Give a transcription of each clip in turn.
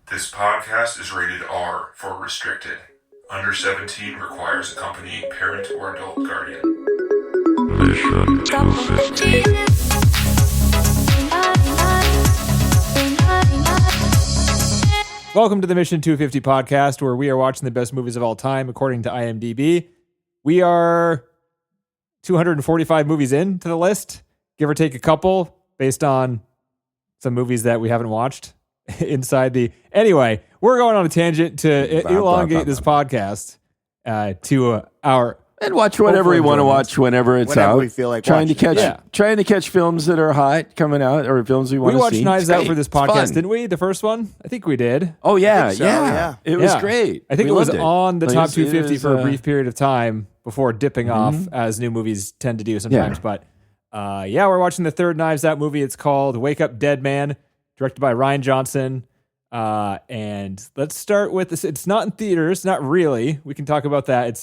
This podcast is rated R for restricted. Under 17 requires accompanying parent or adult guardian. Mission 250. Welcome to the Mission 250 podcast, where we are watching the best movies of all time according to IMDb. We are 245 movies into the list, give or take a couple, based on some movies that we haven't watched inside the... Anyway, we're going on a tangent to elongate this podcast to our... And watch whatever we want to watch whenever it's Whenever out. we feel like trying watching. to catch films that are hot coming out, or films we want to see. We watched Knives Out for this It's fun. podcast, didn't we? The first one? I think we did. Oh yeah, I think so, yeah, yeah. It was Yeah. great. I think We it was loved on the Like, top it 250 was, for a brief period of time before dipping off, as new movies tend to do sometimes. Yeah. But we're watching the third Knives Out movie. It's called Wake Up Dead Man, directed by Rian Johnson. And let's start with this. It's not in theaters, not really. We can talk about that.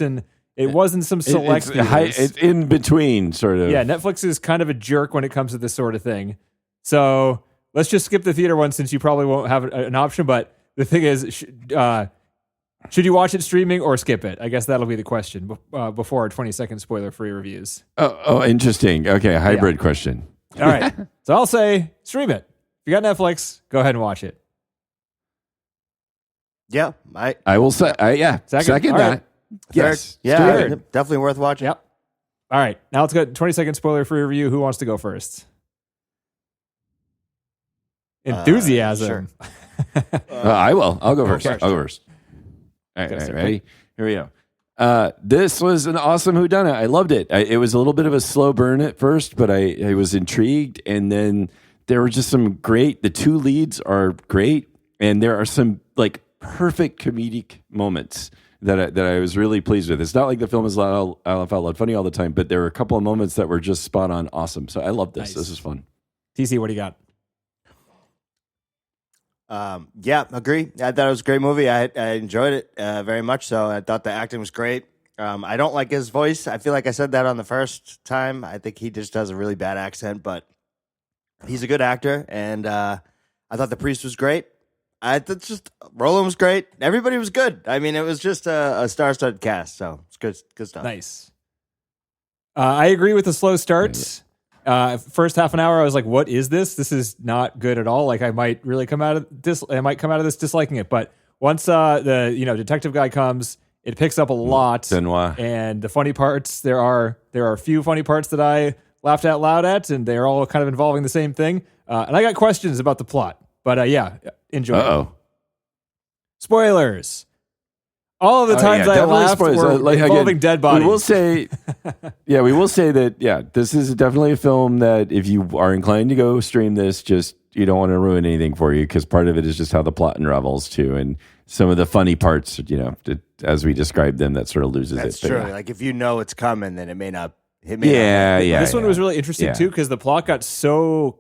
It was in some select theaters. It's in between, sort of. Yeah, Netflix is kind of a jerk when it comes to this sort of thing. So let's just skip the theater one since you probably won't have an option. But the thing is, should you watch it streaming or skip it? I guess that'll be the question before our 20-second spoiler-free reviews. Oh, interesting. Okay, a hybrid question. All right. So I'll say stream it. If you got Netflix, go ahead and watch it. Yeah, I will say, second All that. right. Yes. yeah, Third. definitely worth watching. Yep. All right. Now let's go 20-second spoiler-free review. Who wants to go first? Enthusiasm. Sure. I will. I'll go first. Okay. I'll go first. All right, Okay. ready? Here we go. This was an awesome whodunit. I loved it. It was a little bit of a slow burn at first, but I was intrigued. And then there were just some great, the two leads are great. And there are some like perfect comedic moments that I was really pleased with. It's not like the film is laugh out loud funny all the time, but there were a couple of moments that were just spot on awesome. So I love this. Nice. This is fun. TC, what do you got? Yeah, agree. I thought it was a great movie. I enjoyed it very much so. I thought the acting was great. I don't like his voice. I feel like I said that on the first time. I think he just has a really bad accent, but he's a good actor. And I thought the priest was great. I thought just Roland was great. Everybody was good. I mean, it was just a star-studded cast, so it's good stuff. Nice. I agree with the slow starts. First half an hour, I was like, "What is this? This is not good at all." Like, I might really come out of this. I might come out of this disliking it. But once the detective guy comes, it picks up a lot. Benoit. And the funny parts, there are a few funny parts that I laughed out loud at, and they're all kind of involving the same thing. And I got questions about the plot. But enjoy. Uh-oh. Spoilers. All of the times I definitely laughed spoilers. were involving dead bodies. We will say that, this is definitely a film that if you are inclined to go stream this, just you don't want to ruin anything for you, because part of it is just how the plot unravels too, and some of the funny parts, as we described them, that sort of loses That's it. true. But, Like if you know it's coming, then it may not. This one was really interesting Yeah. too, because the plot got so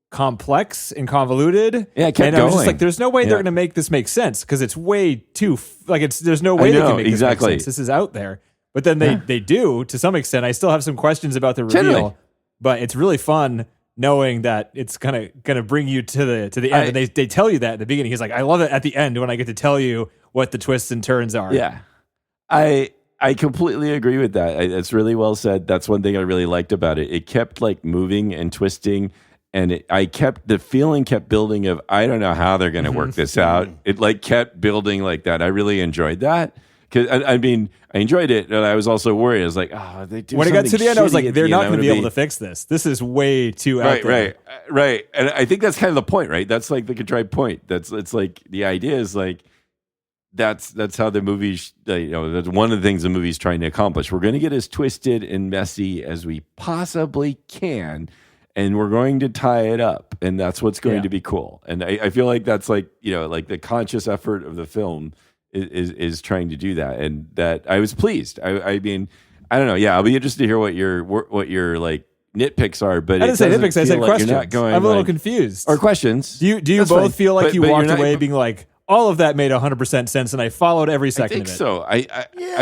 complex and convoluted. Yeah, it kept and I was just going. like, "There's no way they're Yeah. going to make this make sense because it's way too there's no way they know, can make exactly. this make sense. This is out there." But then they do to some extent. I still have some questions about the reveal, Generally. but it's really fun knowing that it's gonna bring you to the end. And they tell you that at the beginning. He's like, "I love it at the end when I get to tell you what the twists and turns are." Yeah, I completely agree with that. It's really well said. That's one thing I really liked about it. It kept like moving and twisting. And the feeling kept building of, I don't know how they're going to work this out. It like kept building like that. I really enjoyed that. Cause I enjoyed it. And I was also worried. I was like, they do When it got to the end, I was like, they're not going to be able to to fix this. This is way too out there. Right. And I think that's kind of the point, right? That's like the contrived point. It's like the idea is like, that's how the movie, that's one of the things the movie's trying to accomplish. We're going to get as twisted and messy as we possibly can. And we're going to tie it up, and that's what's going to be cool. And I feel like that's like like the conscious effort of the film is trying to do that, and that I was pleased. I mean, I don't know. Yeah, I'll be interested to hear what your like nitpicks are. But I didn't say nitpicks. I said questions. Going, I'm a little confused. Or questions. Do you That's both fine. feel like you But walked you're not- away being like, all of that made 100% sense, and I followed every I second think of it? so. I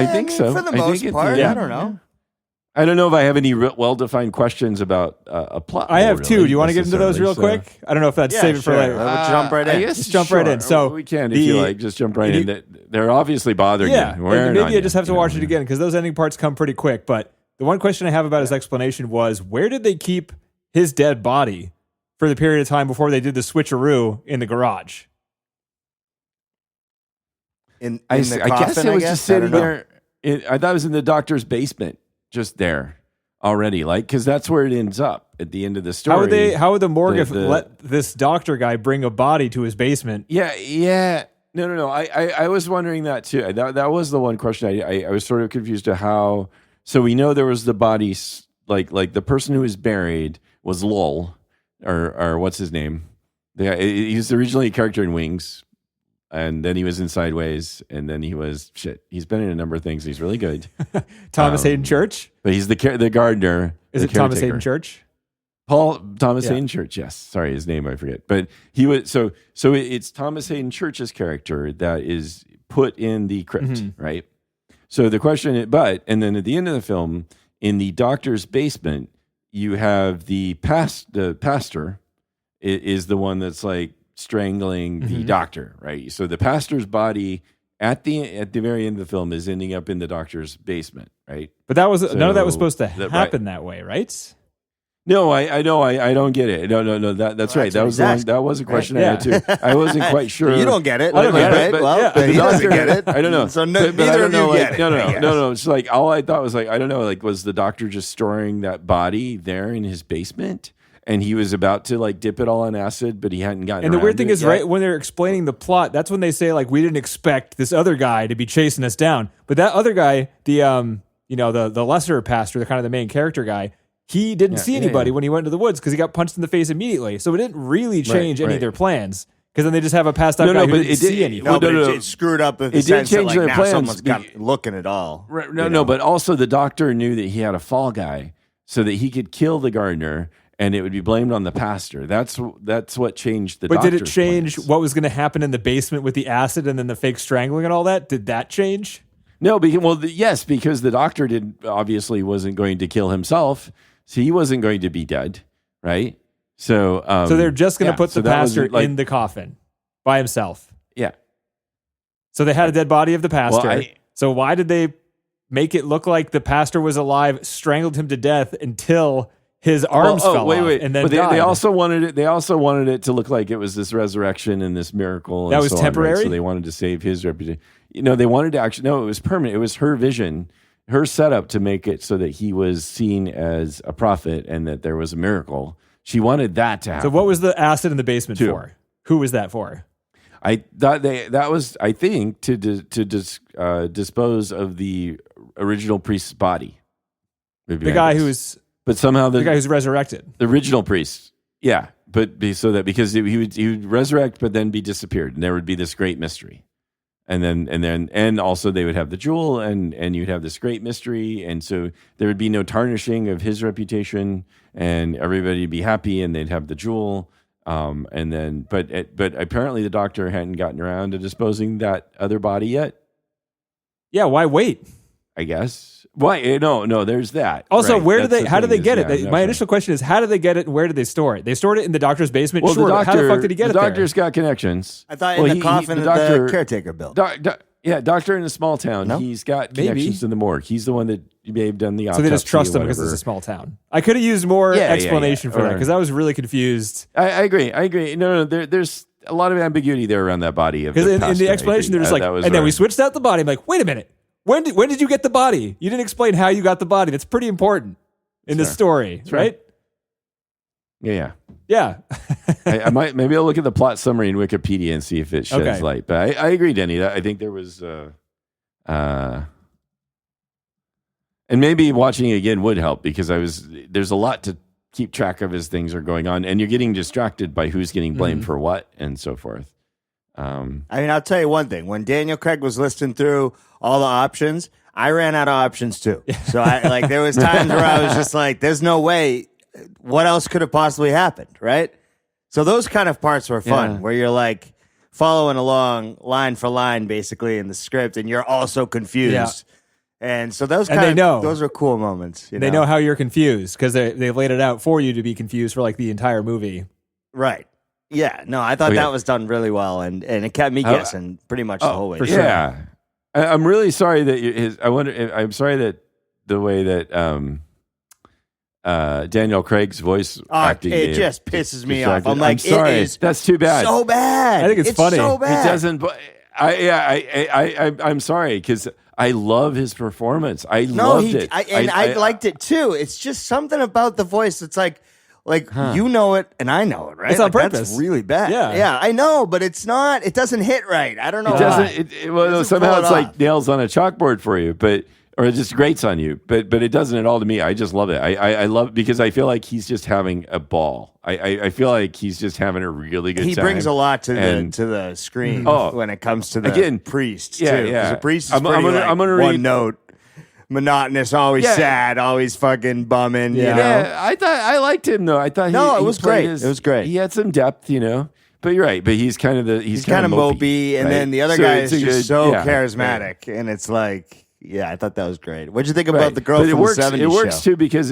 think so. For the I think most it's- part, yeah. I don't know. I don't know if I have any well-defined questions about a plot. I have hole, two. really, Do you want to get into those real necessarily, quick? I don't know if that's Yeah, save it for sure. later. We'll jump right in. I guess Let's jump right in. So we can, if you like, just jump right in. They're obviously bothering Yeah, you. Wearing maybe on I you, just have to you watch know. it again because those ending parts come pretty quick. But the one question I have about his explanation was, where did they keep his dead body for the period of time before they did the switcheroo in the garage? In I the guess coffin, it was I just guess? sitting I don't know. there. I thought it was in the doctor's basement, just there already, like because that's where it ends up at the end of the story. How would the morgue have the- let this doctor guy bring a body to his basement? Yeah. No. I was wondering that too. That was the one question I was sort of confused to how. So we know there was the body, like the person who was buried was Lowell, or what's his name? Yeah, he's originally a character in Wings, and then he was in Sideways, and then he was He's been in a number of things. He's really good. Thomas Hayden Church? But he's the gardener. Is the it Thomas caretaker. Hayden Church? Paul Thomas Yeah. Hayden Church, yes. Sorry, his name I forget. But he was so it's Thomas Hayden Church's character that is put in the crypt, Mm-hmm. right? So the question, and then at the end of the film, in the doctor's basement, you have the pastor is the one that's like strangling the Mm-hmm. doctor, right? So the pastor's body at the very end of the film is ending up in the doctor's basement, right? But that was none of that was So supposed to that- happen that way, right? No, I know. I don't get it. No. That's right. that's That what was he's the one, asking. that was a question Right. I had too. I wasn't quite sure. You don't get it. I don't get right? it, Well, yeah. then he doesn't get it. I don't know. So But I neither don't of know, you like, get it. No. I guess. It's like all I thought was like I don't know. Like was the doctor just storing that body there in his basement, and he was about to like dip it all in acid, but he hadn't gotten. And the around weird thing to it is, yet. right when they're explaining the plot, that's when they say like we didn't expect this other guy to be chasing us down. But that other guy, the lesser pastor, the kind of the main character guy, he didn't see anybody when he went into the woods because he got punched in the face immediately. So it didn't really change any of their plans because then they just have a passed out guy who didn't see anything. No, but no. it screwed up in the It did sense that change like their now plans someone's got looking at all. Right, no, but also the doctor knew that he had a fall guy so that he could kill the gardener and it would be blamed on the pastor. That's what changed the But did it doctor's change plans. what was going to happen in the basement with the acid and then the fake strangling and all that? Did that change? No, yes, because the doctor obviously wasn't going to kill himself, so he wasn't going to be dead, right? So So they're just going to put so the that was, pastor like- in the coffin by himself. Yeah. So they had a dead body of the pastor. Well, So why did they make it look like the pastor was alive, strangled him to death until his arms fell off, and then but died? they also wanted it. They also wanted it to look like it was this resurrection and this miracle. That and was so on, right? temporary? So they wanted to save his reputation. They wanted to actually. No, it was permanent. It was her vision, her setup to make it so that he was seen as a prophet and that there was a miracle. She wanted that to happen. So what was the acid in the basement Two. for? Who was that for? I thought that was, I think, to dispose of the original priest's body. The guy who's but somehow the guy who's resurrected. the original priest, yeah, but because he would resurrect, but then be disappeared, and there would be this great mystery, and also they would have the jewel, and you'd have this great mystery, and so there would be no tarnishing of his reputation, and everybody would be happy, and they'd have the jewel. But apparently the doctor hadn't gotten around to disposing that other body yet. Yeah, why wait? I guess. Why? No. There's that. Also, Right. how did they get it? Yeah, My initial question is, how did they get it and where did they store it? They stored it in the doctor's basement. Well, sure, the but doctor, how the fuck did he get it the there? doctor's got connections. I thought in the coffin the caretaker built. Doctor in a small town. No? He's got Maybe. connections to the morgue. He's the one that may have done the So autopsy. they just trust or him because whatever. it's a small town. I could have used more Yeah, explanation for that Or- because I was really confused. I agree. No. There's a lot of ambiguity there around that body of Because the in pastor, the I explanation, think. they're just like, That was and then we right. switched out the body. I'm like, wait a minute. When did you get the body? You didn't explain how you got the body. That's pretty important in the story, right? Yeah. Yeah. I might maybe I'll look at the plot summary in Wikipedia and see if it sheds Okay. light. But I agree, Denny. I think there was, and maybe watching it again would help because there's a lot to keep track of as things are going on, and you're getting distracted by who's getting blamed for what and so forth. I mean, I'll tell you one thing. When Daniel Craig was listing through all the options, I ran out of options too. So there was times where I was just like, there's no way. What else could have possibly happened, right? So those kind of parts were fun, Yeah. where you're like following along line for line, basically in the script, and you're also confused. And so those And they know. those are cool moments. They know how you're confused because they've laid it out for you to be confused for like the entire movie. Right. Yeah. No, I thought that was done really well, and it kept me guessing pretty much the whole way. For sure. Yeah. I'm really sorry that I'm sorry that the way that Daniel Craig's voice acting it just pisses me off. I'm like, sorry, that's too bad. So bad. I think it's funny. So bad. It doesn't. I'm sorry because I love his performance. I loved it. I liked it too. It's just something about the voice. It's like you know it and I know it, right? It's on purpose. That's really bad. Yeah, I know, but it's not. It doesn't hit right. I don't know. It doesn't. Well, somehow it's like off. nails on a chalkboard for you, or it just grates on you. But it doesn't at all to me. I just love it. I love it because I feel like he's just having a ball. I feel like he's just having a really good time. He brings a lot to the screen when it comes to the priests too. Yeah. The priest is I'm gonna one read, note. Monotonous, always sad, always fucking bumming. Yeah. You know? Yeah, I liked him though. I thought it was great. It was great. He had some depth, But you're right. But he's kind of kind of mopey, and right? then the other So guy it's is a just good- charismatic, and it's like, I thought that was great. What'd you think about the girl But from it works, the 70s It works show? too because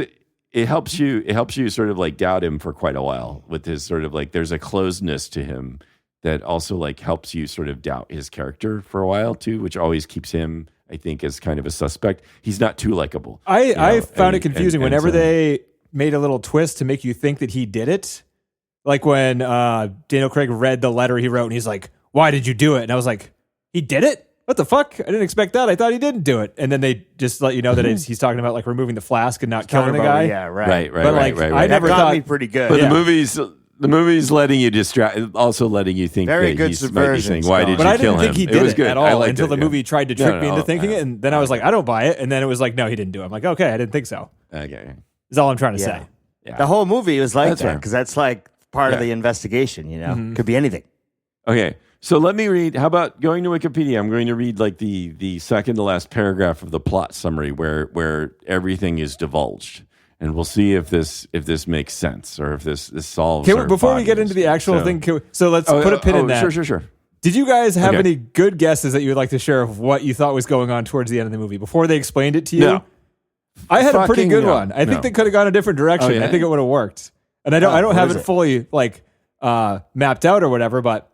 it helps you sort of like doubt him for quite a while with his sort of like there's a closedness to him that also like helps you sort of doubt his character for a while too, which always keeps him, I think, as kind of a suspect. He's not too likable. I found it confusing and whenever so- they made a little twist to make you think that he did it. Like when Daniel Craig read the letter he wrote and he's like, "Why did you do it?" And I was like, "He did it? What the fuck? I didn't expect that. I thought he didn't do it." And then they just let you know that he's talking about like removing the flask and not killing the guy. Yeah, right. But like, I never that got thought me pretty good. But Yeah. the movie's letting you also letting you think Very that good he's might be subversion, saying, "Why did But you I kill didn't him?" think he It did was it good. at I all liked until it, the yeah. movie tried to trick me into thinking it. And then I was like, I don't buy it. And then it was like, no, he didn't do it. I'm like, okay, I didn't think so. Okay. Is all I'm trying to say. Yeah. The whole movie was like That's that right. because that's like part of Yeah. the investigation. Mm-hmm. Could be anything. Okay. So let me read. How about going to Wikipedia? I'm going to read like the second to last paragraph of the plot summary where everything is divulged, and we'll see if this makes sense or if this solves. Okay, our before we get into the actual thing, so let's put a pin in that. Sure. Did you guys have Okay. any good guesses that you would like to share of what you thought was going on towards the end of the movie before they explained it to you? No. I had a pretty Fucking good no. one. I think No. they could have gone a different direction. Oh, yeah? I think it would have worked. And I don't what have is it it? fully like mapped out or whatever, but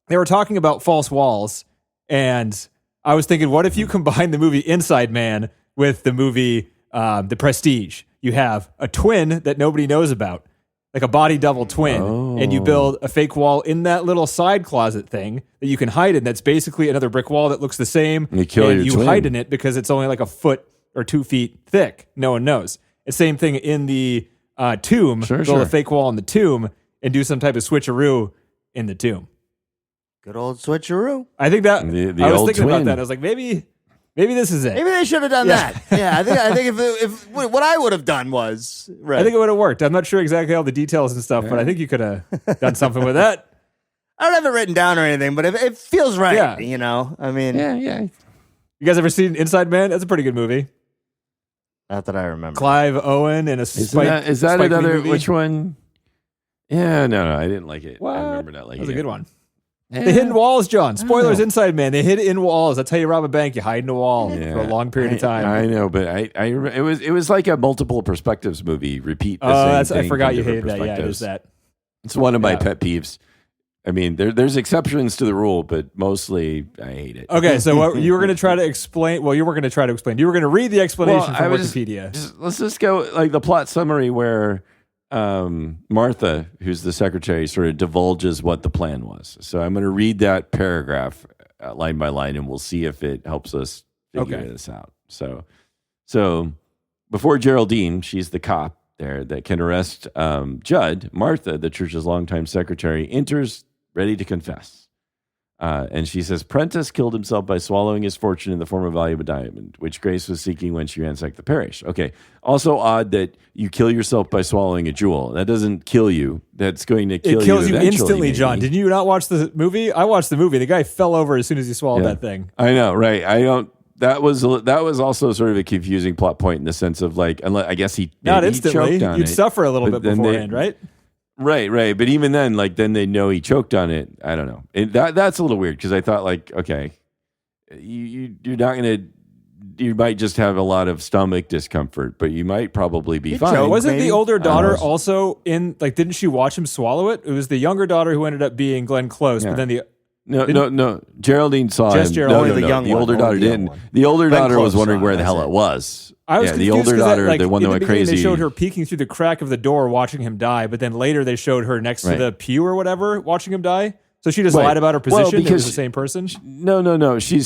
they were talking about false walls, and I was thinking, what if you combine the movie Inside Man with the movie The Prestige? You have a twin that nobody knows about, like a body double twin, and you build a fake wall in that little side closet thing that you can hide in. That's basically another brick wall that looks the same. You kill and your you twin. hide in it because it's only like a foot or 2 feet thick. No one knows. It's same thing in the tomb. Sure, build sure. a fake wall in the tomb and do some type of switcheroo in the tomb. Good old switcheroo. I think that The I was old thinking about twin. that. I was like, maybe this is it. Maybe they should have done that. Yeah, I think if what I would have done was right. I think it would have worked. I'm not sure exactly all the details and stuff, but I think you could have done something with that. I don't have it written down or anything, but it feels right. Yeah. I mean, Yeah. You guys ever seen Inside Man? That's a pretty good movie. not that I remember. Clive Owen and a Is that Spike Lee another? movie. Which one? Yeah, no, I didn't like it. What? I remember not liking That was it. a good one. Yeah. The hidden walls, John. Spoilers, know. Inside Man. They hid in walls. That's how you rob a bank. You hide in a wall Yeah. for a long period of time. I know, but it was like a multiple perspectives movie. Repeat the Oh, same thing. I forgot from you different hated that. Yeah, there's perspectives. that. It's one of my Yeah. pet peeves. I mean, there's exceptions to the rule, but mostly I hate it. Okay, so what you were going to try to explain? Well, you weren't going to try to explain. You were going to read the explanation from Wikipedia. Let's just go like the plot summary where Martha, who's the secretary, sort of divulges what the plan was. So I'm going to read that paragraph line by line, and we'll see if it helps us figure Okay. this out. So before Geraldine, she's the cop there that can arrest Judd, Martha, the church's longtime secretary, enters ready to confess. And she says, Prentice killed himself by swallowing his fortune in the form of valuable diamond, which Grace was seeking when she ransacked the parish. Okay. Also odd that you kill yourself by swallowing a jewel. That doesn't kill you. That's going to kill you. It kills you eventually, instantly, maybe. John. Did you not watch the movie? I watched the movie. The guy fell over as soon as he swallowed that thing. I know, right? That was also sort of a confusing plot point in the sense of like, unless, I guess he Not maybe instantly. choked on You'd it. suffer a little But bit then beforehand, right? Right. But even then, like, then they know he choked on it. I don't know. That's a little weird because I thought, like, okay, you're not going to you might just have a lot of stomach discomfort, but you might probably be fine. joke. Wasn't maybe? the older daughter know. also in, like, didn't she watch him swallow it? It was the younger daughter who ended up being Glenn Close, but then the No. Geraldine saw Just him. Geraldine. No, Only the young the one. older Only daughter the young didn't. one. The older Glenn daughter was Close wondering saw where it, the hell that's it it. was. I was the confused older 'cause daughter, like, the one in that went beginning, crazy. They showed her peeking through the crack of the door, watching him die, but then later they showed her next to Right. the pew or whatever, watching him die. So she just Right. lied about her Well, position. It because was the same person. No. She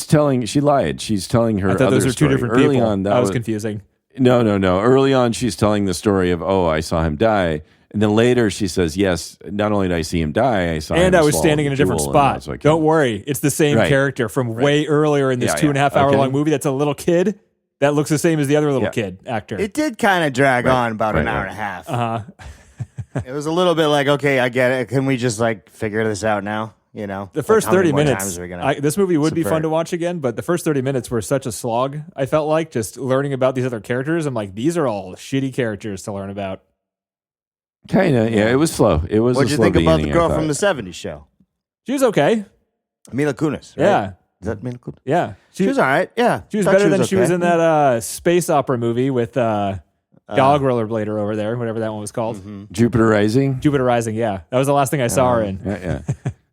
lied. She's telling her I thought other those are two story. different Early people. on, that was confusing. No. Early on, she's telling the story of, I saw him die. And then later she says, yes, not only did I see him die, I saw him And I was swallow standing the in a different jewel, and spot. that's what Don't killed worry. It's the same Right. character from way earlier in this Yeah, 2.5 hour okay. long movie. That's a little kid that looks the same as the other little Yeah. kid actor. It did kind of drag on about an Right, hour right. and a half. Uh-huh. It was a little bit like, okay, I get it. Can we just like figure this out now? You know, The first Like, how 30 many more minutes, times are we gonna this movie would be fun subvert? to watch again, but the first 30 minutes were such a slog. I felt like just learning about these other characters. I'm like, these are all shitty characters to learn about. Kind of, yeah. It was slow. It was. What'd a you slow think about the beginning, girl I from the thought. '70s show? She was okay. Mila Kunis, right? Yeah. Is that Mila Kunis? Yeah. She was all right. Yeah. She was Thought better than she was okay. in that space opera movie with Dog Rollerblader over there, whatever that one was called. Jupiter Rising. Jupiter Rising, yeah. That was the last thing I saw her in. Yeah.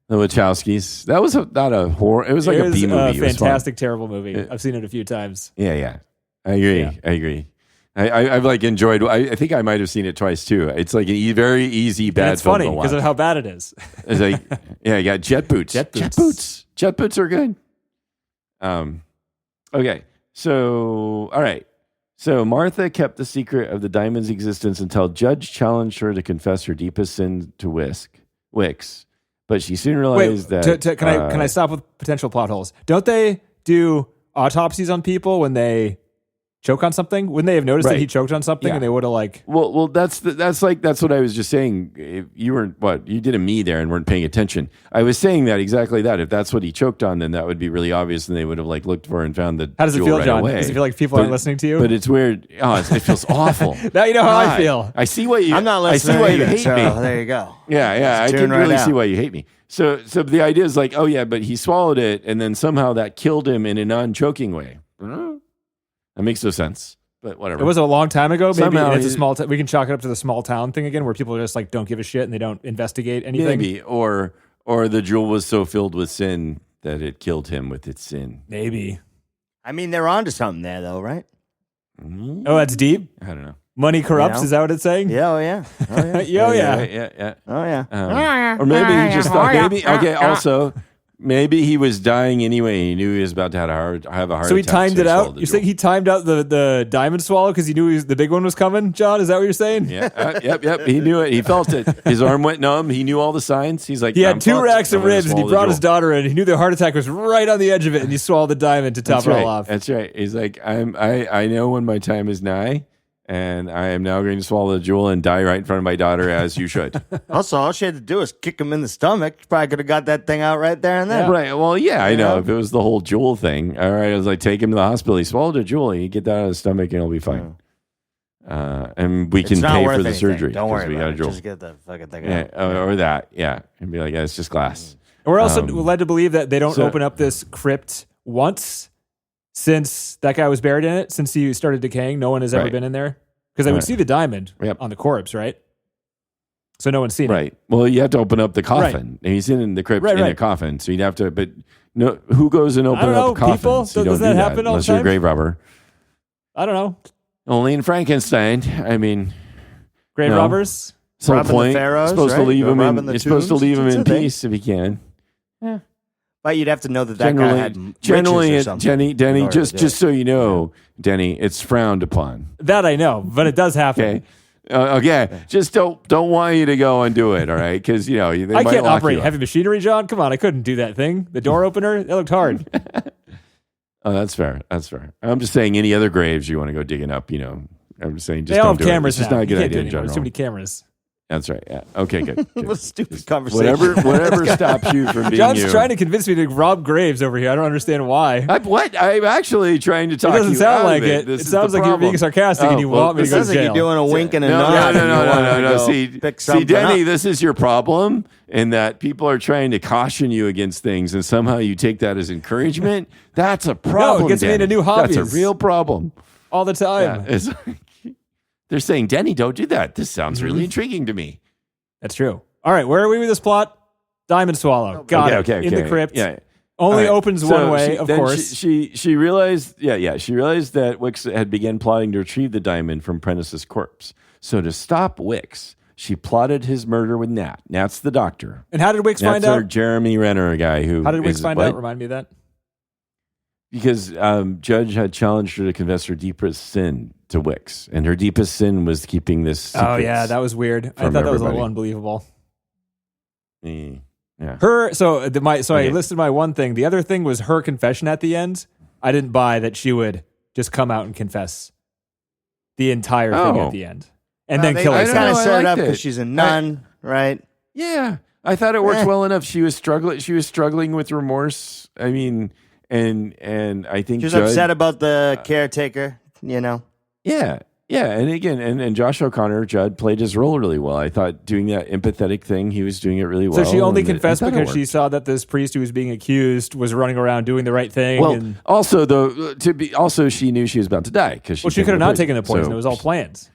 The Wachowskis. That was not a horror. It was like It a was B movie. a It was fun. fantastic, terrible movie. I've seen it a few times. Yeah. I agree. Yeah. I agree. I've like enjoyed. I think I might have seen it twice too. It's like a very easy bad And it's film funny to watch. because of how bad it is. It's like, yeah, you got jet boots. Jet boots. Jet boots are good. Okay. So, all right. So Martha kept the secret of the diamond's existence until Judge challenged her to confess her deepest sin to Wicks. But she soon realized that. Can I stop with potential plot holes? Don't they do autopsies on people when they choke on something? Wouldn't they have noticed that Right. he choked on something Yeah. and they would have like? Well, that's what I was just saying. If you weren't you did a me there and weren't paying attention. I was saying that exactly that. If that's what he choked on, then that would be really obvious, and they would have like looked for and found the. How does it jewel feel, right John? away. Does it feel like people aren't listening to you? But it's weird. Oh, it feels awful. Now you know how I God. feel. I see what you. I'm not I see listening why you either, hate so me. there you go. Yeah. I Tune can right really out. see why you hate me. So the idea is like, oh yeah, but he swallowed it, and then somehow that killed him in a non-choking way. That makes no sense. But whatever. It was a long time ago. Maybe Somehow and it's a he's- small. We can chalk it up to the small town thing again, where people just like don't give a shit and they don't investigate anything. Maybe, or the jewel was so filled with sin that it killed him with its sin. Maybe. I mean, they're onto something there, though, right? Oh, that's deep. I don't know. Money corrupts. You know? is that what it's saying? Yeah, oh yeah, oh yeah, Yeah. oh yeah. Or maybe he just thought. Maybe okay. Also, maybe he was dying anyway. He knew he was about to have a heart So he attack. timed it swallowed out. the You're saying jewel. he timed out the diamond swallow because he knew the big one was coming, John? Is that what you're saying? Yeah. Yep. He knew it. He felt it. His arm went numb. He knew all the signs. He's like, He I'm had 2 fucked. racks I'm of gonna ribs and he swallow the brought his jewel. daughter in. He knew the heart attack was right on the edge of it and he swallowed the diamond to top That's it right. all off. That's right. He's like, I know when my time is nigh, and I am now going to swallow the jewel and die right in front of my daughter, as you should. Also, all she had to do was kick him in the stomach. She probably could have got that thing out right there and then. Right. Well, yeah, I know. Yeah. If it was the whole jewel thing, all right, I was like, take him to the hospital. He swallowed a jewel. You get that out of his stomach, and it'll be fine. And we It's can not pay worth for the anything. surgery. Don't 'cause worry we about got a it. jewel. Just get the fucking thing Yeah, out. or that. Yeah, and be like, yeah, it's just glass. And we're also led to believe that they don't so- open up this crypt once since that guy was buried in it, since he started decaying. No one has ever Right. been in there. Because they would Right. see the diamond Yep. on the corpse, right? So no one's seen it. Right. Well, you have to open up the coffin. And he's in the crypt in a Right. coffin, so you'd have to. But no, who goes and opens don't up know, coffins? people? You Doesn't don't that do happen all the unless you're a time? grave robber. I don't know. Only in Frankenstein. I mean, Grave No. robbers? some Robbing the point. pharaohs, You're supposed to right? leave Or him robbing in. the You're supposed to tombs. leave him It's in a thing. peace if you can. But you'd have to know that that guy had Generally, riches or something. Denny, in order to just do it. so you know, Denny, it's frowned upon. That I know, but it does happen. Okay. Okay, just don't want you to go and do it, all right? Because they I might can't lock operate you up. heavy machinery, John. Come on, I couldn't do that thing. The door opener, that looked hard. Oh, that's fair. That's fair. I'm just saying, any other graves you want to go digging up, I'm just saying, just They all don't have do cameras it. It's just now. not a You good can't do idea it in anymore. There's general. too many cameras. That's right. Yeah. Okay, good. What a stupid conversation. Whatever stops you from being John's you. trying to convince me to rob graves over here. I don't understand why. I'm actually trying to talk It doesn't you sound out like of it. This It is sounds the like you're being problem. sarcastic and you want me to go to Sounds like jail. you're doing a wink and a No, nod. and you wanna no. go See, pick something Denny, up. this is your problem, in that people are trying to caution you against things, and somehow you take that as encouragement. That's a problem. gets me Denny. into new hobbies. That's a real problem. All the time. Yeah, it's like, they're saying, Denny, don't do that. This sounds really intriguing to me. That's true. All right, where are we with this plot? Diamond Swallow. Got it. Okay. In the crypt. Yeah. Only All right. opens So one way, of then course. She realized, she realized that Wicks had begun plotting to retrieve the diamond from Prentice's corpse. So to stop Wicks, she plotted his murder with Nat. Nat's the doctor. And how did Wicks find Nat's our out? Jeremy Renner guy who. How did Wicks is- find what? out? Remind me of that. Because Judge had challenged her to confess her deepest sin to Wicks, and her deepest sin was keeping this. Oh yeah, that was weird. I thought that was a little unbelievable. Yeah. I listed my one thing. The other thing was her confession at the end. I didn't buy that she would just come out and confess the entire thing at the end and then kill They herself. kind of I set it liked up it. because she's a nun, right? Yeah, I thought it worked well enough. She was struggling. She was struggling with remorse. I mean, and I think She was Judd- upset about the caretaker, you know? Yeah, and again, and Josh O'Connor, Judd played his role really well. I thought doing that empathetic thing, he was doing it really well. So she only and confessed I thought it because she worked. saw that this priest who was being accused was running around doing the right thing. Well, and, also though, she knew she was about to die because she could have not taken the poison. It was all planned.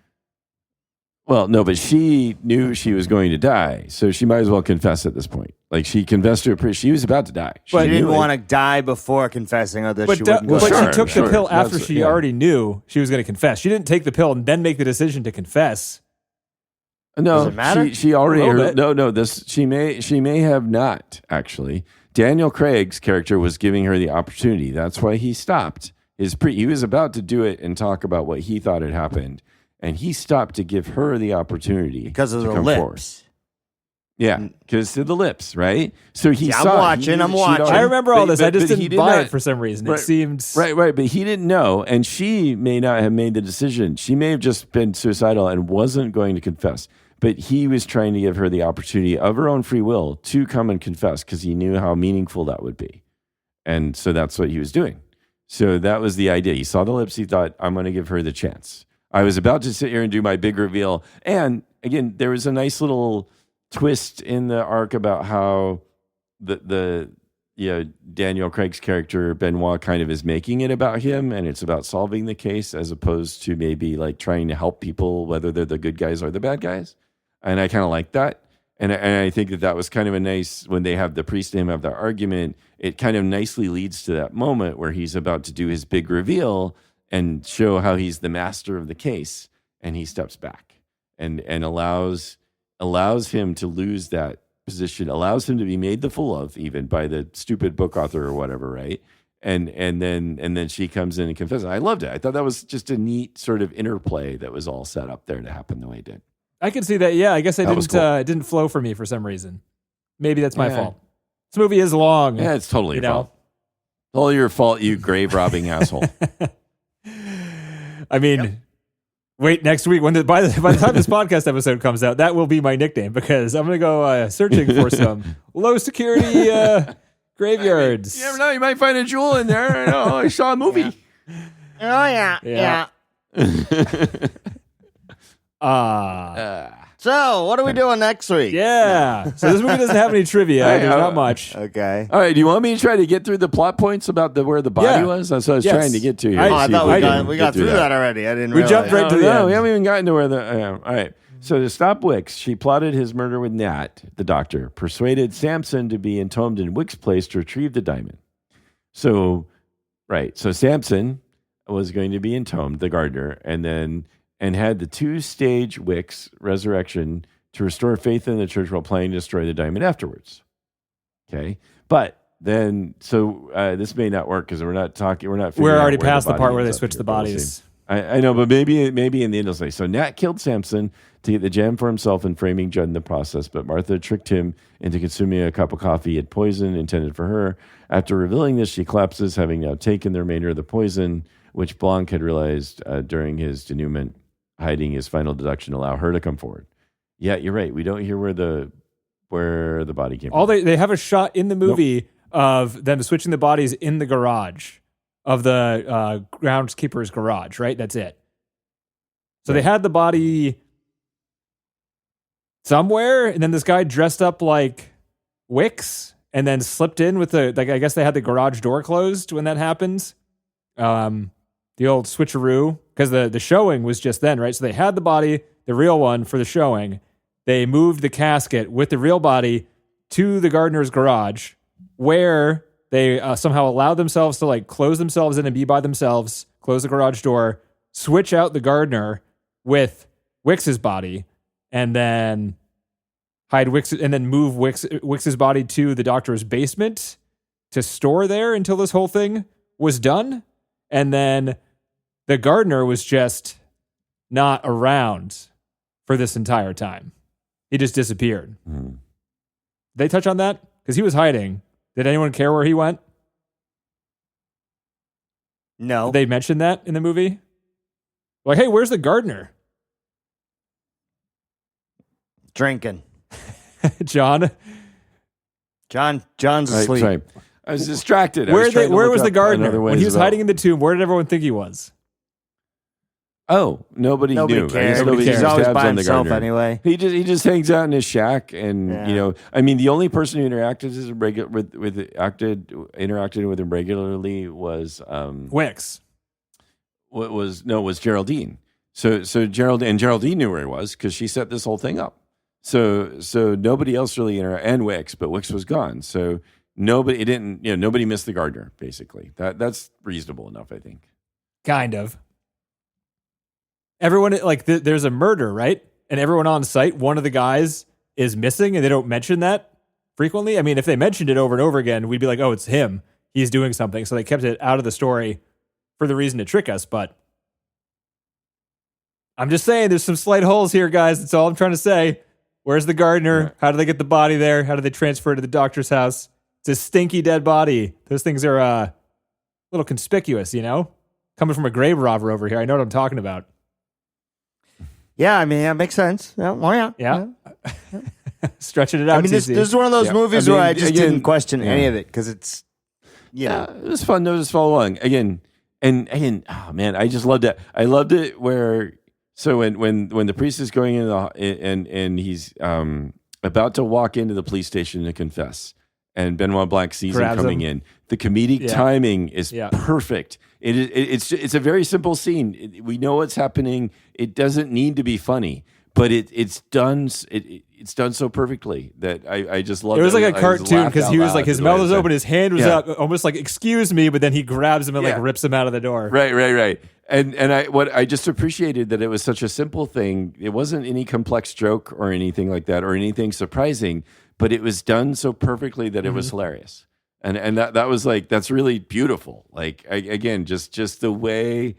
Well, no, but she knew she was going to die, so she might as well confess at this point. Like she confessed to a priest, she was about to die. She didn't want to die before confessing, or that But, she wouldn't go. but Sure, she took the pill after That's- she yeah. already knew she was going to confess. She didn't take the pill and then make the decision to confess. No, Does it matter? She already A little bit. no. This she may have not actually. Daniel Craig's character was giving her the opportunity. That's why he stopped. He was about to do it and talk about what he thought had happened, and he stopped to give her the opportunity Because of to the come lips. forward. Yeah, because of the lips, right? So he Yeah, I'm saw. watching, he- I'm she'd watching. already- I remember all this. I just he didn't did buy not- it for some reason. Right. It seemed Right, but he didn't know, and she may not have made the decision. She may have just been suicidal and wasn't going to confess. But he was trying to give her the opportunity of her own free will to come and confess because he knew how meaningful that would be. And so that's what he was doing. So that was the idea. He saw the lips. He thought, I'm going to give her the chance. I was about to sit here and do my big reveal. And again, there was a nice little twist in the arc about how the Daniel Craig's character Benoit kind of is making it about him, and it's about solving the case as opposed to maybe like trying to help people, whether they're the good guys or the bad guys. And I kind of like that, and I think that was kind of a nice when they have the priest and him have their argument. It kind of nicely leads to that moment where he's about to do his big reveal and show how he's the master of the case, and he steps back and allows him to lose that position, allows him to be made the fool of even by the stupid book author or whatever, right? And then she comes in and confesses. I loved it. I thought that was just a neat sort of interplay that was all set up there to happen the way it did. I can see that. Yeah, I guess That was cool. it didn't flow for me for some reason. Maybe that's my Yeah. fault. This movie is long. Yeah, it's totally You your know? fault. All your fault, you grave robbing asshole. I mean, wait next week by the time this podcast episode comes out, that will be my nickname because I'm going to go searching for some low security graveyards. You never know. You might find a jewel in there. I saw a movie. Oh, yeah. Yeah. So, what are we doing next week? Yeah. So this movie doesn't have any trivia. Hey, There's not much. Okay. All right. Do you want me to try to get through the plot points about where the body Yeah. was? That's what I was Yes. trying to get to here. I- Oh, I See thought if can we get got through that already. I didn't We realize. jumped right to the end. We haven't even gotten to where all right. So to stop Wicks, she plotted his murder with Nat, the doctor, persuaded Samson to be entombed in Wicks' place to retrieve the diamond. So Samson was going to be entombed, the gardener, and had the two-stage Wicks resurrection to restore faith in the church while planning to destroy the diamond afterwards. Okay, but then this may not work because we're not talking. We're not. We're figuring out already where past the body part where they ends up switch here, the but we'll see. bodies. I know, but maybe in the end it'll say. So Nat killed Samson to get the gem for himself and framing Judd in the process, but Martha tricked him into consuming a cup of coffee he had poison intended for her. After revealing this, she collapses, having now taken the remainder of the poison, which Blanc had realized during his denouement, hiding his final deduction to allow her to come forward. Yeah, you're right. We don't hear where the body came All from. they have a shot in the movie of them switching the bodies in the garage of the groundskeeper's garage, right? That's it. So they had the body somewhere, and then this guy dressed up like Wicks and then slipped in with I guess they had the garage door closed when that happens. The old switcheroo, because the showing was just then, right? So they had the body, the real one, for the showing. They moved the casket with the real body to the gardener's garage, where they somehow allowed themselves to like close themselves in and be by themselves, close the garage door, switch out the gardener with Wicks's body, and then hide Wicks, and then move Wicks's body to the doctor's basement to store there until this whole thing was done. And then the gardener was just not around for this entire time. He just disappeared. Mm-hmm. Did they touch on that? Because he was hiding. Did anyone care where he went? No. Did they mention that in the movie? Like, hey, where's the gardener? Drinking. John's asleep. Sorry. I was distracted. Where was the gardener? When he was hiding in the tomb, where did everyone think he was? Oh, nobody knew. Cared. Nobody He's cares. always by on the himself gardener. anyway. He just hangs out in his shack, and Yeah. I mean, the only person who interacted with him regularly was Wicks. was Geraldine. So Geraldine knew where he was because she set this whole thing up. So nobody else really and Wicks, but Wicks was gone. So nobody missed the gardener. Basically, that's reasonable enough, I think. Kind of. Everyone, like, there's a murder, right? And everyone on site, one of the guys is missing, and they don't mention that frequently. I mean, if they mentioned it over and over again, we'd be like, oh, it's him. He's doing something. So they kept it out of the story for the reason to trick us. But I'm just saying there's some slight holes here, guys. That's all I'm trying to say. Where's the gardener? How do they get the body there? How do they transfer it to the doctor's house? It's a stinky dead body. Those things are a little conspicuous, Coming from a grave robber over here. I know what I'm talking about. Yeah, I mean, that makes sense. Yeah. Yeah. Stretching it out. I mean, this is one of those movies where I just didn't question any of it because it's, it was fun to just follow along again. And oh man, I just loved it. I loved it where when the priest is going in and he's about to walk into the police station to confess, and Benoit Blanc sees him coming in. The comedic timing is perfect. It's a very simple scene. We know what's happening. It doesn't need to be funny, but it's done so perfectly that I just love it. It was like a cartoon because he was like, his mouth was open, his hand was up, almost like, excuse me, but then he grabs him and like rips him out of the door. Right. And I just appreciated that it was such a simple thing. It wasn't any complex joke or anything like that or anything surprising, but it was done so perfectly that it was hilarious. And that was like, that's really beautiful. Like, again, just the way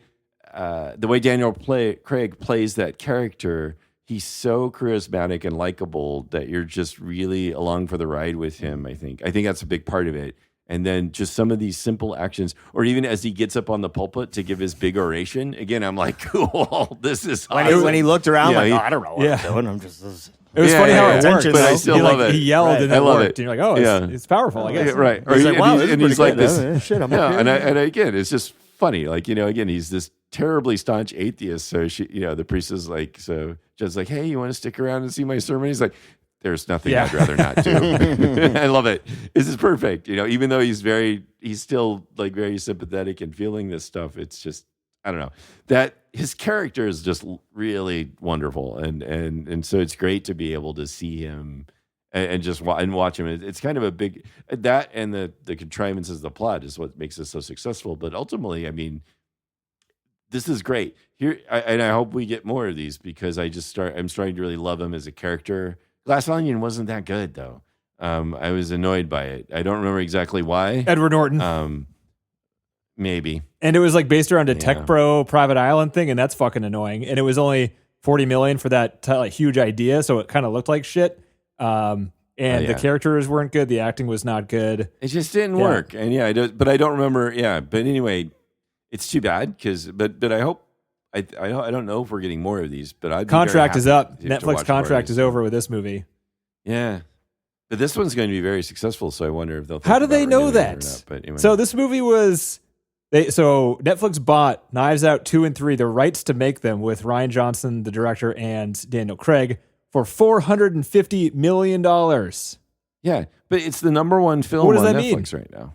Daniel Craig plays that character, he's so charismatic and likable that you're just really along for the ride with him. I think that's a big part of it. And then just some of these simple actions, or even as he gets up on the pulpit to give his big oration, again, I'm like, cool, this is awesome. When he looked around, I don't know what I'm doing. I'm just... It was funny how it worked, but though. I still love it. He yelled and it love worked. it. And you're like, oh, it's powerful, I guess. Right. He's like, wow, and he's like this. Shit, I'm up here. And again, it's just funny. Like, again, he's this terribly staunch atheist. So the priest is like, just like, hey, you want to stick around and see my sermon? He's like, there's nothing I'd rather not do. I love it. This is perfect. Even though he's still like very sympathetic and feeling this stuff. It's just, I don't know, that his character is just really wonderful. And so it's great to be able to see him and just watch him. It's kind of a big, that and the contrivances of the plot is what makes it so successful. But ultimately, I mean, this is great here. And I hope we get more of these because I'm starting to really love him as a character. Glass Onion wasn't that good though. I was annoyed by it. I don't remember exactly why. Edward Norton. Maybe. And it was like based around a Tech Pro Private Island thing, and that's fucking annoying. And it was only $40 million for that like huge idea, so it kind of looked like shit. And the characters weren't good. The acting was not good. It just didn't work. And but I don't remember. Yeah, but anyway, it's too bad but I hope I don't know if we're getting more of these, but I'd be Contract very is happy up. to Netflix watch more of contract these. is over with this movie. Yeah. But this one's going to be very successful, so I wonder if they'll. How do they know renewing it that? or not, but anyway. So this movie was. So Netflix bought Knives Out 2 and 3, the rights to make them with Rian Johnson, the director, and Daniel Craig for $450 million. Yeah, but it's the number one film What does on that Netflix right now.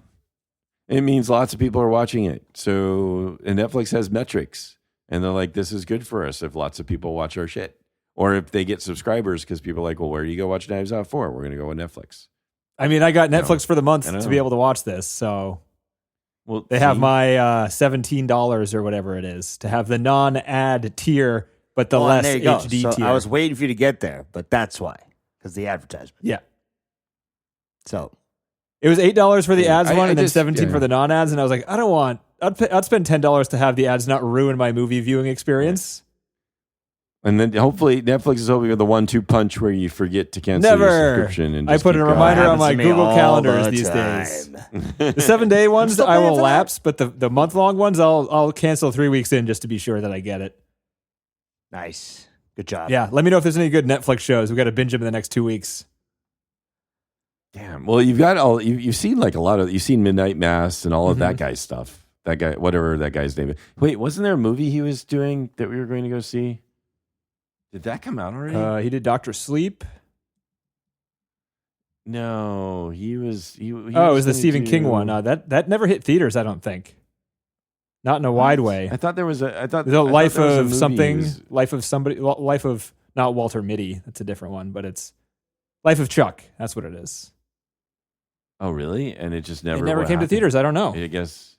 It means lots of people are watching it. So, and Netflix has metrics, and they're like, "This is good for us if lots of people watch our shit, or if they get subscribers." Because people are like, "Well, where do you go watch Knives Out for?" We're going to go with Netflix. I mean, I got Netflix for the month I to know. be able to watch this, so Well, they have my $17 or whatever it is to have the non-ad tier, but the Well, less and there you go. HD So tier. I was waiting for you to get there, but that's why, because the advertisement. Yeah. So It was $8 for the Yeah, ads I one, and then just- $17 yeah. for the non-ads. And I was like, I don't want. I'd spend $10 to have the ads not ruin my movie viewing experience. And then hopefully Netflix is hoping with the 1-2 punch where you forget to cancel your Never. subscription. And I just put keep a going. reminder on happens my to me Google all calendars the these time. days. The 7-day ones still I paying will for that? lapse, but the month-long ones I'll cancel 3 weeks in just to be sure that I get it. Nice, good job. Yeah, let me know if there's any good Netflix shows. We got to binge them in the next 2 weeks. Damn. Well, you've got all you've seen like a lot of you've seen Midnight Mass and all of that guy's stuff. That guy, whatever that guy's name is. Wait, wasn't there a movie he was doing that we were going to go see? Did that come out already? He did Dr. Sleep. No, he was. He Oh, it was the gonna Stephen King do- one. That never hit theaters, I don't think. Not in a wide way. I thought there was a. I thought The I life thought there was a of movie he something, was- life of somebody, life of not Walter Mitty. That's a different one, but it's Life of Chuck. That's what it is. Oh, really? And it just never. It never what came to happened? theaters. I don't know. I guess.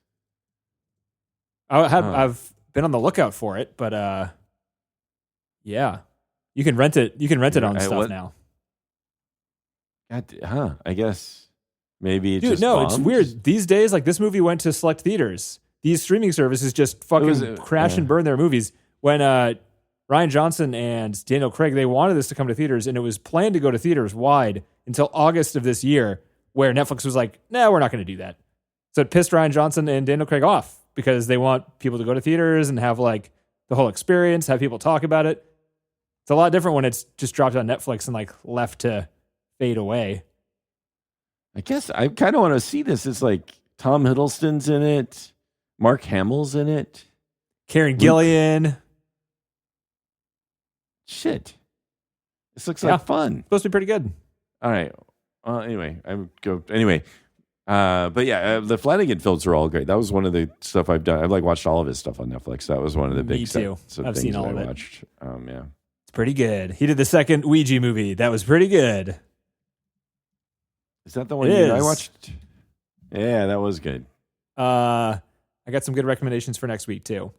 I've been on the lookout for it, but yeah, you can rent it. You can rent it on stuff now. I guess maybe. It Dude, just no, it's bombed? weird these days. Like this movie went to select theaters. These streaming services just fucking crash and burn their movies. When Rian Johnson and Daniel Craig, they wanted this to come to theaters, and it was planned to go to theaters wide until August of this year, where Netflix was like, "No, we're not going to do that." So it pissed Rian Johnson and Daniel Craig off because they want people to go to theaters and have like the whole experience, have people talk about it. It's a lot different when it's just dropped on Netflix and like left to fade away. I guess I kind of want to see this. It's like Tom Hiddleston's in it, Mark Hamill's in it. Karen Gillian. Shit, this looks Yeah. like fun. Supposed to be pretty good. All right. Anyway, I would go anyway. But yeah, the Flanagan films are all great. That was one of the stuff I've done. I've like watched all of his stuff on Netflix. That was one of the big Me too. sets of I've things seen all that of I it. watched. Yeah. It's pretty good. He did the second Ouija movie. That was pretty good. Is that the one It you and I is. watched? Yeah, that was good. I got some good recommendations for next week too.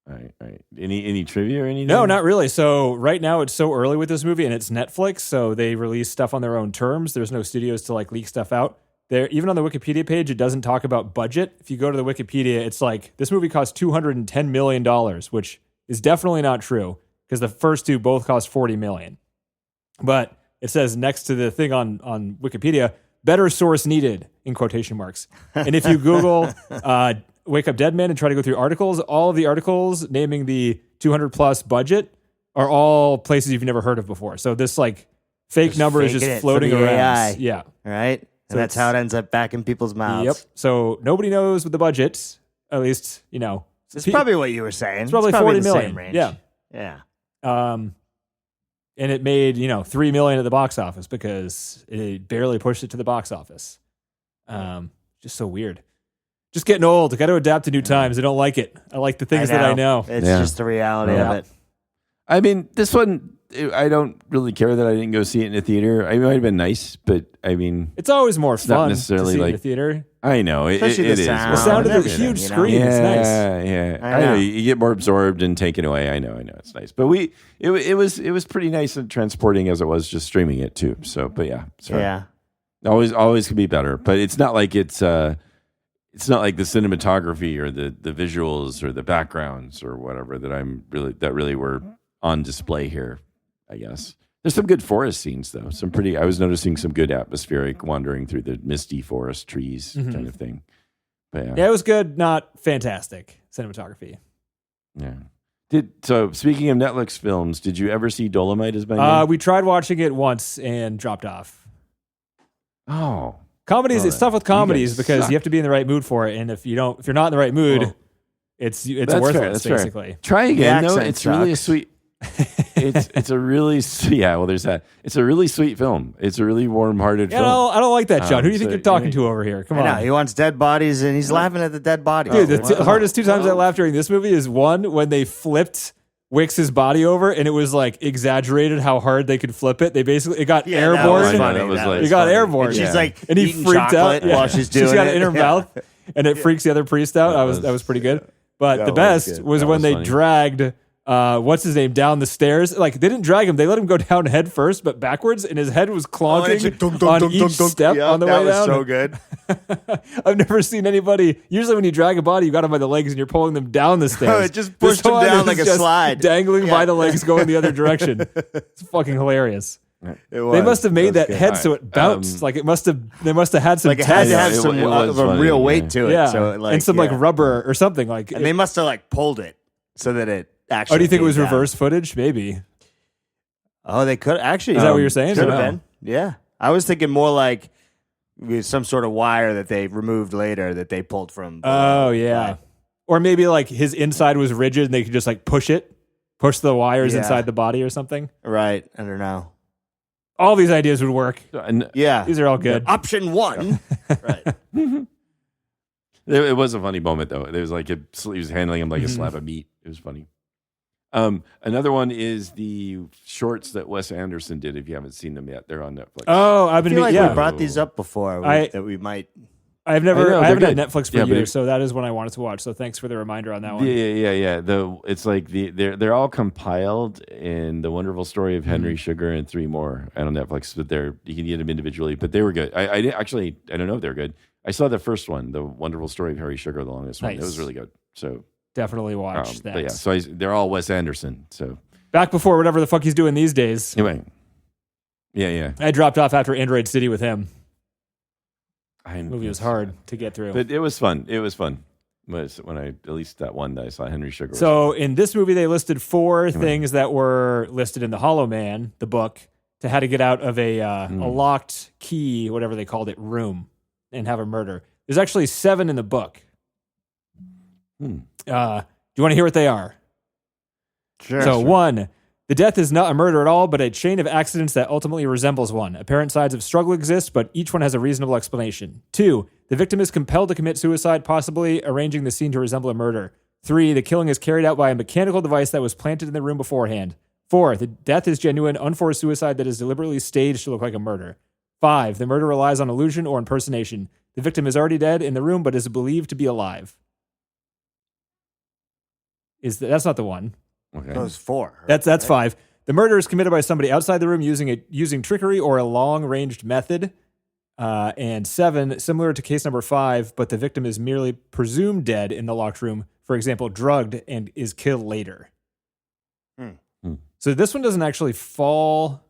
All right. Any trivia or anything? No, not really. So right now it's so early with this movie and it's Netflix, so they release stuff on their own terms. There's no studios to like leak stuff out. There, even on the Wikipedia page, it doesn't talk about budget. If you go to the Wikipedia, it's like this movie cost $210 million, which is definitely not true because the first two both cost $40 million. But it says next to the thing on Wikipedia, better source needed in quotation marks. And if you Google Wake Up Dead Man and try to go through articles, all of the articles naming the 200 plus budget are all places you've never heard of before. So this like fake Just number is faking just it for floating the around. AI. Yeah. Right? So And that's how it ends up back in people's mouths. Yep. So nobody knows what the budget, at least, you know. It's probably what you were saying. It's probably the 40 same million. range. Yeah. Yeah. And it made, $3 million at the box office because it barely pushed it to the box office. Just so weird. Just getting old. I got to adapt to new times. I don't like it. I like the things that I know. It's Yeah. just the reality Yeah. of it. I mean, this one, I don't really care that I didn't go see it in a theater. I mean, it might have been nice, but I mean, It's always more not fun necessarily to see in like- the theater. I know it Especially the is. sound. The sound of and the everything, huge you know? screen. It's nice. Yeah. I I know know. you get more absorbed and taken away. I know. It's nice, but it was pretty nice and transporting as it was just streaming it too. So, but yeah, sorry. Yeah. Always could be better, but it's not like it's not like the cinematography or the visuals or the backgrounds or whatever that really were on display here. I guess there's some good forest scenes though. I was noticing some good atmospheric wandering through the misty forest trees kind of thing. But Yeah, it was good, not fantastic cinematography. Yeah. So speaking of Netflix films, did you ever see Dolomite as my name? We tried watching it once and dropped off. Oh. Comedies, it's tough with comedies guys because suck. you have to be in the right mood for it. And if you're not in the right mood, Well, it's That's worthless, fair. basically. Try again. No, accent it's really a sucks. sweet. It's a really yeah. Well, there's that. It's a really sweet film. It's a really warm-hearted Yeah, film. I don't like that, John. Who do you think so, you're talking yeah. to over here? Come I know, on. he wants dead bodies, and he's laughing at the dead bodies. Dude, the hardest two times I laughed during this movie is one, when they flipped Wix's body over and it was like exaggerated how hard they could flip it. They basically, it got airborne. was funny. That was like- It got funny. airborne. And she's Yeah. like, And he eating freaked out chocolate while she's doing She's got it. it in her Yeah. mouth and it freaks the other priest out. That was pretty good. But the was best good. was That when was they funny. dragged what's his name down the stairs. Like they didn't drag him, they let him go down head first, but backwards, and his head was clonking on each step on the way that down. was so good. I've never seen anybody. Usually, when you drag a body, you got them by the legs and you're pulling them down the stairs. It just This pushed them one down is like a just slide. dangling Yeah. by the legs, going the other direction. It's fucking hilarious. They must have made that head so it bounced. Like they must have had some Like it had to tests. have some it was of a funny, real yeah. weight to it. yeah, So it, like, and some like yeah. rubber or something. Like, And they must have like pulled it so that it actually. oh, do you think it was came down. reverse footage? Maybe. Oh, they could actually. Is that what you're saying? Could Or have no? been. Yeah, I was thinking more like with some sort of wire that they removed later that they pulled from. Oh yeah, or maybe like his inside was rigid and they could just like push the wires Yeah. inside the body or something. Right. I don't know. All these ideas would work. And Yeah. These are all good. Option one. Right. it was a funny moment though. It was like he was handling him like a slab of meat. It was funny. Another one is the shorts that Wes Anderson did. If you haven't seen them yet, they're on Netflix. Oh, I've I been feel like yeah. we brought these up before. That we might. I've I know, never. I haven't they're had good. Netflix for Yeah, but years, so that is one I wanted to watch. So thanks for the reminder on that one. Yeah. It's like they're all compiled in The Wonderful Story of Henry Sugar and three more and on Netflix. But you can get them individually. But they were good. I didn't actually. I don't know if they're good. I saw the first one, The Wonderful Story of Harry Sugar, the longest one. It Nice. was really good. So Definitely watch that. But yeah, so they're all Wes Anderson. So Back before whatever the fuck he's doing these days. anyway, yeah. I dropped off after Android City with him. The Movie was hard to get through. but it was fun. It was fun. Was when at least that one that I saw Henry Sugar. was So fun. in this movie, they listed 4 things that were listed in The Hollow Man, the book, to how to get out of a locked key, whatever they called it, room, and have a murder. There's actually 7 in the book. Do you want to hear what they are? Sure. So 1, the death is not a murder at all, but a chain of accidents that ultimately resembles one. Apparent signs of struggle exist, but each one has a reasonable explanation. 2, the victim is compelled to commit suicide, possibly arranging the scene to resemble a murder. 3, the killing is carried out by a mechanical device that was planted in the room beforehand. 4, the death is genuine, unforced suicide that is deliberately staged to look like a murder. 5, the murder relies on illusion or impersonation. The victim is already dead in the room, but is believed to be alive. That's not the one. Okay. Those 4. That's 5. The murder is committed by somebody outside the room using trickery or a long-ranged method. And 7, similar to case number 5, but the victim is merely presumed dead in the locked room, for example, drugged and is killed later. So this one doesn't actually fall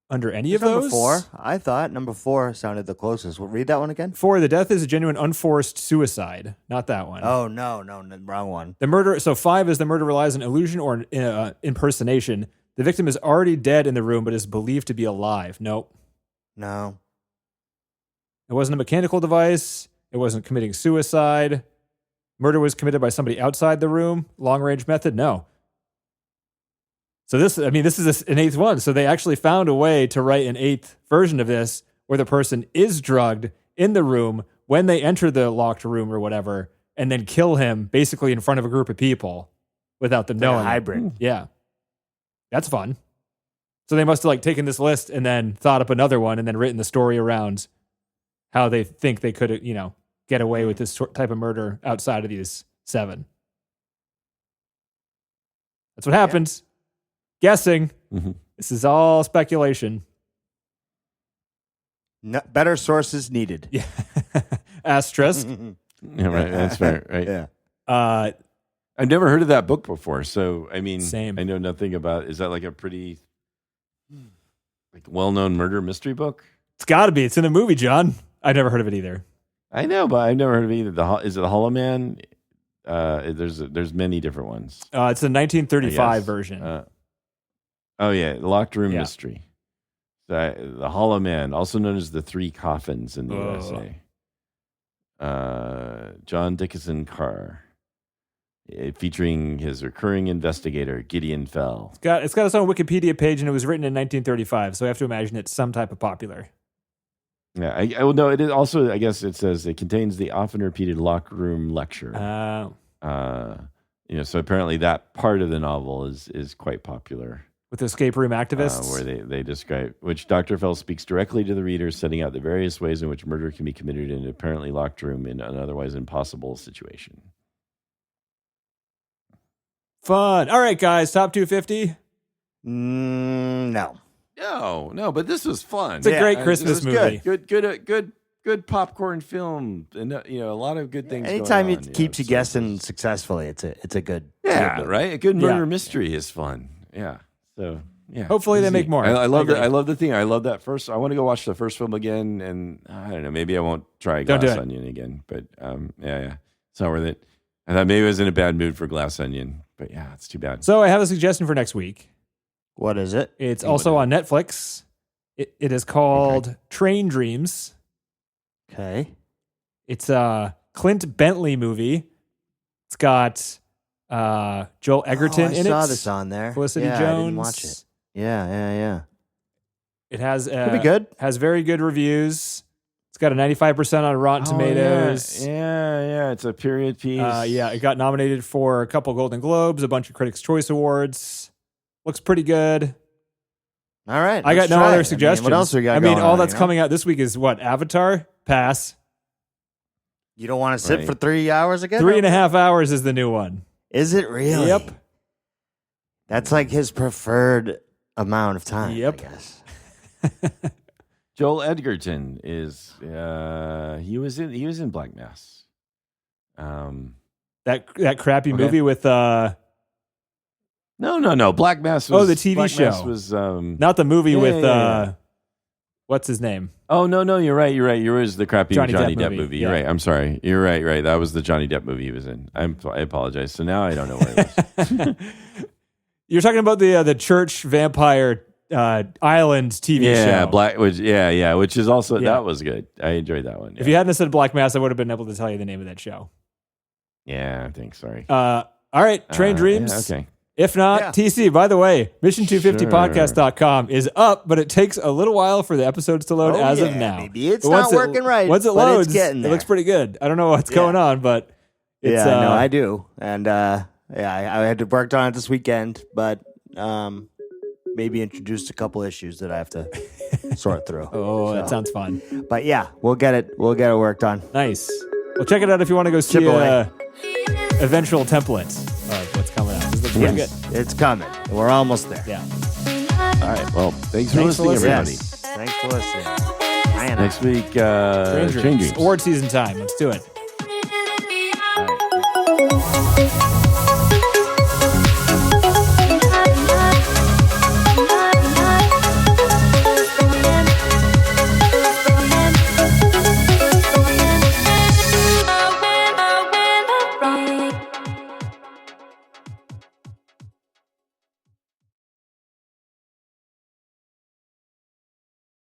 under any of Number those. 4. I thought number 4 sounded the closest. Well, read that one again. 4, the death is a genuine unforced suicide. Not that one. Oh no, wrong one. The murder. So 5 is the murder relies on illusion or impersonation. The victim is already dead in the room, but is believed to be alive. Nope. No. It wasn't a mechanical device. It wasn't committing suicide. Murder was committed by somebody outside the room. Long range method. No. So this is an 8th one. So they actually found a way to write an 8th version of this where the person is drugged in the room when they enter the locked room or whatever, and then kill him basically in front of a group of people without them knowing. A hybrid. Yeah. That's fun. So they must have taken this list and then thought up another one and then written the story around how they think they could, get away with this type of murder outside of these 7. That's what happened. Guessing. This is all speculation. No, better sources needed. Yeah. Asterisk. Yeah, right. That's fair. Right. Yeah. I've never heard of that book before. So, Same. I know nothing about. Is that like a pretty well-known murder mystery book? It's got to be. It's in a movie, John. I've never heard of it either. I know, but I've never heard of it either. Is it the Hollow Man? There's many different ones. It's the 1935 version. Oh yeah, Locked Room Mystery. The Hollow Man, also known as the Three Coffins in the USA. John Dickinson Carr, featuring his recurring investigator Gideon Fell. It's got its own Wikipedia page, and it was written in 1935. So I have to imagine it's some type of popular. Yeah, it is also. I guess it says it contains the often repeated Locked Room lecture. So apparently that part of the novel is quite popular. With escape room activists? Where they describe, which Dr. Fell speaks directly to the reader, setting out the various ways in which murder can be committed in an apparently locked room in an otherwise impossible situation. Fun. All right, guys, top 250? No, but this was fun. It's a great Christmas movie. Good popcorn film, and a lot of good things. Anytime going on, it keeps you guessing successfully, it's a good. Right. A good murder mystery is fun. Yeah. So yeah. Hopefully they make more. I love that. I love the thing. I love that first. I want to go watch the first film again, and I don't know. Maybe I won't try Glass Onion again. But it's not worth it. I thought maybe I was in a bad mood for Glass Onion, but yeah, it's too bad. So I have a suggestion for next week. What is it? It's also on Netflix. It is called Train Dreams. Okay. It's a Clint Bentley movie. It's got Joel Egerton in it. I saw this on there. Felicity Jones. I didn't watch it. Yeah. It has could be good. Has very good reviews. It's got a 95% on Rotten Tomatoes. Yeah. It's a period piece. It got nominated for a couple Golden Globes, a bunch of Critics' Choice Awards. Looks pretty good. All right. I got no other suggestions. What else we got going all on, that's coming out this week is what? Avatar? Pass. You don't want to sit for 3 hours again? 3.5 hours is the new one. Is it really? Yep. That's like his preferred amount of time, Yep. I guess. Joel Edgerton is he was in Black Mass. That crappy movie with No. Black Mass was the TV Black show. Mass was not the movie with what's his name? Oh no, you're right. Yours the crappy Johnny Depp movie. You're Yeah. right. I'm sorry. You're right. That was the Johnny Depp movie he was in. I apologize. So now I don't know where it was. You're talking about the church vampire island TV show. which is also that was good. I enjoyed that one. If you hadn't said Black Mass, I would have been able to tell you the name of that show. Yeah, thanks. Sorry. All right, Train Dreams. Okay. If not, TC, by the way, mission250podcast.com is up, but it takes a little while for the episodes to load of now. Maybe it's not working right. Once it loads, it looks pretty good. I don't know what's going on, but it's... no, I do. And I had to work on it this weekend, but maybe introduced a couple issues that I have to sort through. That sounds fun. But yeah, we'll get it worked on. Nice. Well, check it out if you want to go see eventual template of what's coming out. This looks pretty good. It's coming. We're almost there. Yeah. All right. Well, thanks for listening, everybody. Yes. Thanks for listening. Next week, Train Dreams. Award season time. Let's do it. All right.